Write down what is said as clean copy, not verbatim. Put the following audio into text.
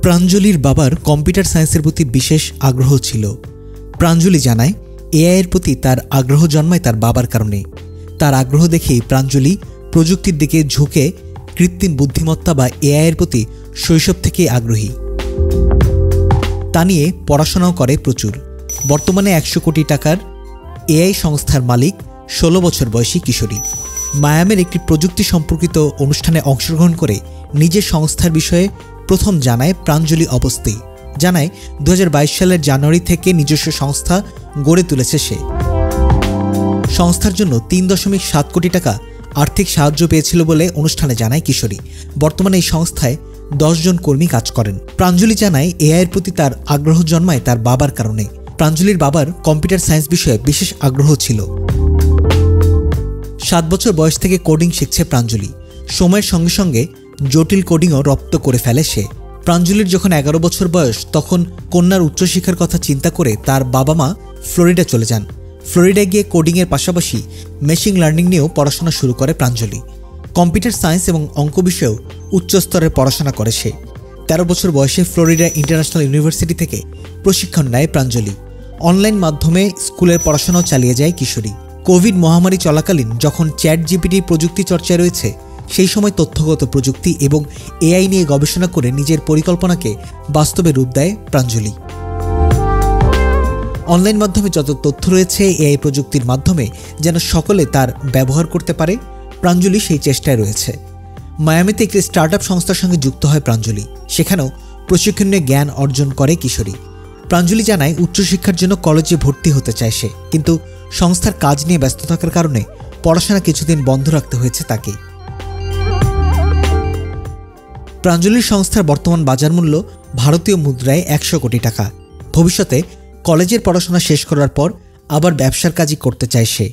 প্রাঞ্জলির বাবার কম্পিউটার সায়েন্সের প্রতি বিশেষ আগ্রহ ছিল। প্রাঞ্জলি জানায় এআইয়ের প্রতি তার আগ্রহ জন্মায় তার বাবার কারণে। তার আগ্রহ দেখেই প্রাঞ্জলি প্রযুক্তির দিকে ঝুঁকে কৃত্রিম বুদ্ধিমত্তা বা এআইয়ের প্রতি শৈশব থেকেই আগ্রহী। তা নিয়ে পড়াশোনাও করে প্রচুর। বর্তমানে 100 কোটি টাকার এআই সংস্থার মালিক 16 বছর বয়সী কিশোরী। মায়ামির একটি প্রযুক্তি সম্পর্কিত অনুষ্ঠানে অংশগ্রহণ করে নিজের সংস্থার বিষয়ে প্রথম জানায় প্রাঞ্জলি অবস্থি। জানায় 2022 সালের জানুয়ারি থেকে নিজস্ব সংস্থা গড়ে তুলেছে সে। সংস্থার জন্য 3.7 কোটি টাকা আর্থিক সাহায্য পেয়েছিল বলে অনুষ্ঠানে জানায় কিশোরী। বর্তমানে এই সংস্থায় 10 জন কর্মী কাজ করেন। প্রাঞ্জলি জানায় এআইয়ের প্রতি তার আগ্রহ জন্মায় তার বাবার কারণে। প্রাঞ্জলির বাবার কম্পিউটার সায়েন্স বিষয়ে বিশেষ আগ্রহ ছিল। 7 বছর বয়স থেকে কোডিং শিখছে প্রাঞ্জলি। সময়ের সঙ্গে সঙ্গে জটিল কোডিংও রপ্ত করে ফেলে সে। প্রাঞ্জলির যখন 11 বছর বয়স, তখন কন্যার উচ্চশিক্ষার কথা চিন্তা করে তার বাবা মা ফ্লোরিডা চলে যান। ফ্লোরিডায় গিয়ে কোডিংয়ের পাশাপাশি মেশিন লার্নিং নিয়েও পড়াশোনা শুরু করে প্রাঞ্জলি। কম্পিউটার সায়েন্স এবং অঙ্ক বিষয়েও উচ্চস্তরের পড়াশোনা করে সে। 13 বছর বয়সে ফ্লোরিডা ইন্টারন্যাশনাল ইউনিভার্সিটি থেকে প্রশিক্ষণ নেয় প্রাঞ্জলি। অনলাইন মাধ্যমে স্কুলের পড়াশোনাও চালিয়ে যায় কিশোরী। কোভিড মহামারী চলাকালীন যখন চ্যাট জিপিটি প্রযুক্তি চর্চায় রয়েছে, সেই সময় তথ্যগত প্রযুক্তি এবং এআই নিয়ে গবেষণা করে নিজের পরিকল্পনাকে বাস্তবে রূপ দেয় প্রাঞ্জলি। অনলাইন মাধ্যমে যত তথ্য রয়েছে, এআই প্রযুক্তির মাধ্যমে যেন সকলে তার ব্যবহার করতে পারে, প্রাঞ্জলি সেই চেষ্টায় রয়েছে। মায়ামিতে একটি স্টার্টআপ সংস্থার সঙ্গে যুক্ত হয় প্রাঞ্জলি। সেখানেও প্রশিক্ষণ নিয়ে জ্ঞান অর্জন করে কিশোরী। প্রাঞ্জলি জানায় উচ্চশিক্ষার জন্য কলেজে ভর্তি হতে চায় সে, কিন্তু সংস্থার কাজ নিয়ে ব্যস্ত থাকার কারণে পড়াশোনা কিছুদিন বন্ধ রাখতে হয়েছে তাকে। প্রাঞ্জলির সংস্থার বর্তমান বাজার মূল্য ভারতীয় মুদ্রায় 100 কোটি টাকা। ভবিষ্যতে কলেজের পড়াশোনা শেষ করার পর আবার ব্যবসার কাজই করতে চায় সে।